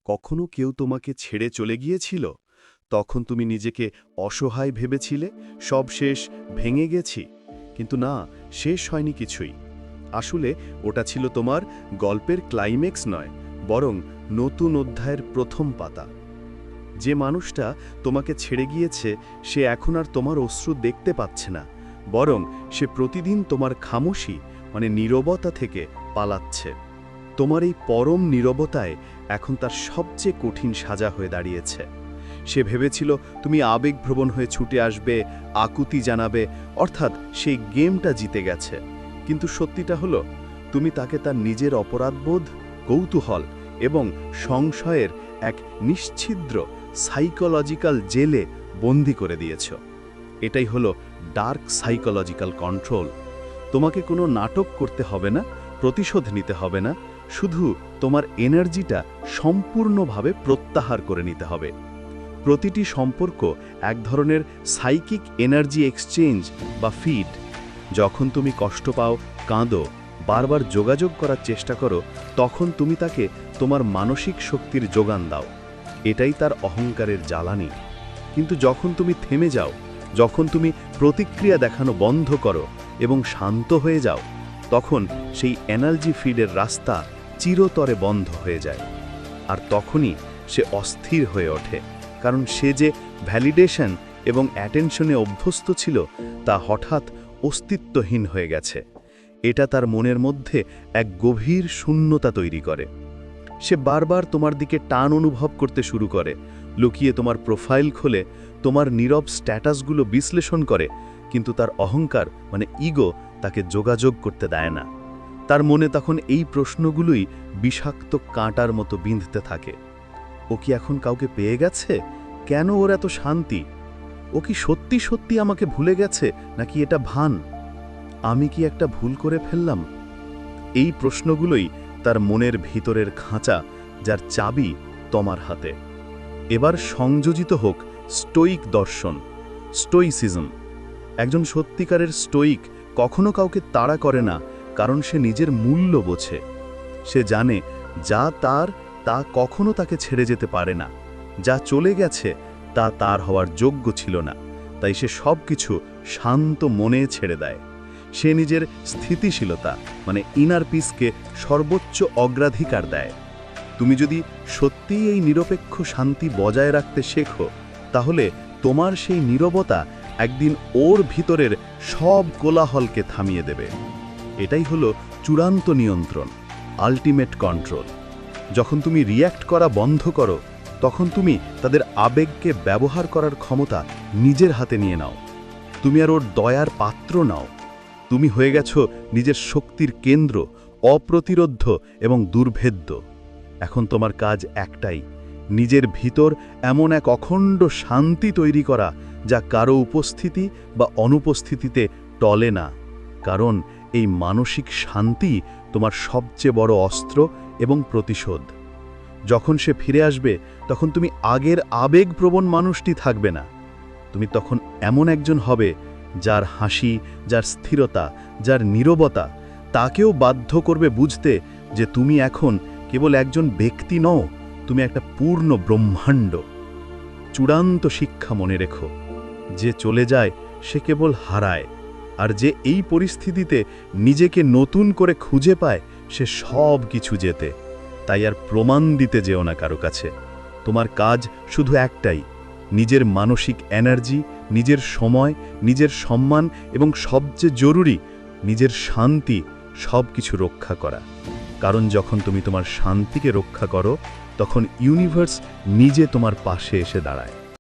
কখনো কেউ তোমাকে ছেড়ে চলে গিয়েছিল? তখন তুমি নিজেকে অসহায় ভেবেছিলে, সব শেষ, ভেঙে গেছি। কিন্তু না, শেষ হয়নি কিছুই। আসলে ওটা ছিল তোমার গল্পের ক্লাইম্যাক্স নয়, বরং নতুন অধ্যায়ের প্রথম পাতা। যে মানুষটা তোমাকে ছেড়ে গিয়েছে সে এখন আর তোমার অশ্রু দেখতে পাচ্ছে না, বরং সে প্রতিদিন তোমার খামোশি নীরবতা থেকে পালাচ্ছে। তোমার এই পরম নীরবতায় এখন তার সবচেয়ে কঠিন সাজা হয়ে দাঁড়িয়েছে। সে ভেবেছিল তুমি আবেগপ্রবণ হয়ে ছুটে আসবে, আকুতি জানাবে, অর্থাৎ সেই গেমটা জিতে গেছে। কিন্তু সত্যিটা হলো তুমি তাকে তার নিজের অপরাধবোধ, কৌতূহল এবং সংশয়ের এক নিশ্ছিদ্র সাইকোলজিক্যাল জেলে বন্দী করে দিয়েছ। এটাই হলো ডার্ক সাইকোলজিক্যাল কন্ট্রোল। তোমাকে কোনো নাটক করতে হবে না, প্রতিশোধ নিতে হবে না, শুধু তোমার এনার্জিটা সম্পূর্ণভাবে প্রত্যাহার করে নিতে হবে। প্রতিটি সম্পর্ক এক ধরনের সাইকিক এনার্জি এক্সচেঞ্জ বা ফিড। যখন তুমি কষ্ট পাও, কাঁদো, বারবার যোগাযোগ করার চেষ্টা করো, তখন তুমি তাকে তোমার মানসিক শক্তির যোগান দাও। এটাই তার অহংকারের জ্বালানি। কিন্তু যখন তুমি থেমে যাও, যখন তুমি প্রতিক্রিয়া দেখানো বন্ধ করো এবং শান্ত হয়ে যাও, তখন সেই এনার্জি ফিডের রাস্তা চিরতরে বন্ধ হয়ে যায়। আর তখনই সে অস্থির হয়ে ওঠে, কারণ সে যে ভ্যালিডেশন এবং অ্যাটেনশনে অভ্যস্ত ছিল তা হঠাৎ অস্তিত্বহীন হয়ে গেছে। এটা তার মনের মধ্যে এক গভীর শূন্যতা তৈরি করে। সে বারবার তোমার দিকে টান অনুভব করতে শুরু করে, লুকিয়ে তোমার প্রোফাইল খোলে, তোমার নীরব স্ট্যাটাসগুলো বিশ্লেষণ করে, কিন্তু তার অহংকার ইগো তাকে যোগাযোগ করতে দেয় না। তার মনে তখন এই প্রশ্নগুলোই বিষাক্ত কাঁটার মতো বিঁধতে থাকে। ও কি এখন কাউকে পেয়ে গেছে? কেন ওর এত শান্তি? ও কি সত্যি সত্যি আমাকে ভুলে গেছে, নাকি এটা ভান? আমি কি একটা ভুল করে ফেললাম? এই প্রশ্নগুলোই তার মনের ভিতরের খাঁচা, যার চাবি তোমার হাতে। এবার সংযোজিত হোক স্টোইক দর্শন, স্টোইসিজম। একজন সত্যিকারের স্টোইক কখনো কাউকে তাড়া করে না, কারণ সে নিজের মূল্য বোঝে। সে জানে যা তার তা কখনো তাকে ছেড়ে যেতে পারে না, যা চলে গেছে তা তার হওয়ার যোগ্য ছিল না, তাই সে সব কিছু শান্ত মনে ছেড়ে দেয়। সে নিজের স্থিতিশীলতা ইনার পিসকে সর্বোচ্চ অগ্রাধিকার দেয়। তুমি যদি সত্যিই এই নিরপেক্ষ শান্তি বজায় রাখতে শেখো, তাহলে তোমার সেই নীরবতা একদিন ওর ভিতরের সব কোলাহলকে থামিয়ে দেবে। এটাই হলো চূড়ান্ত নিয়ন্ত্রণ, আল্টিমেট কন্ট্রোল। যখন তুমি রিয়্যাক্ট করা বন্ধ করো, তখন তুমি তাদের আবেগকে ব্যবহার করার ক্ষমতা নিজের হাতে নিয়ে নাও। তুমি আর ওর দয়ার পাত্র নাও। তুমি হয়ে গেছো নিজের শক্তির কেন্দ্র, অপ্রতিরোধ্য এবং দুর্ভেদ্য। এখন তোমার কাজ একটাই, নিজের ভিতর এমন এক অখণ্ড শান্তি তৈরি করা যা কারো উপস্থিতি বা অনুপস্থিতিতে টলে না। কারণ এই মানসিক শান্তি তোমার সবচেয়ে বড় অস্ত্র এবং প্রতিশোধ। যখন সে ফিরে আসবে, তখন তুমি আগের আবেগপ্রবণ মানুষটি থাকবে না। তুমি তখন এমন একজন হবে যার হাসি, যার স্থিরতা, যার নীরবতা তাকেও বাধ্য করবে বুঝতে যে তুমি এখন কেবল একজন ব্যক্তি নও, তুমি একটা পূর্ণ ব্রহ্মাণ্ড। চূড়ান্ত শিক্ষা মনে রেখো, যে চলে যায় সে কেবল হারায়, আর যে এই পরিস্থিতিতে নিজেকে নতুন করে খুঁজে পায় সে সব কিছু জেতে। তাই আর প্রমাণ দিতে যেও না কারো কাছে। তোমার কাজ শুধু একটাই, নিজের মানসিক এনার্জি, নিজের সময়, নিজের সম্মান এবং সবচেয়ে জরুরি নিজের শান্তি সব কিছু রক্ষা করা। কারণ যখন তুমি তোমার শান্তিকে রক্ষা করো, তখন ইউনিভার্স নিজে তোমার পাশে এসে দাঁড়ায়।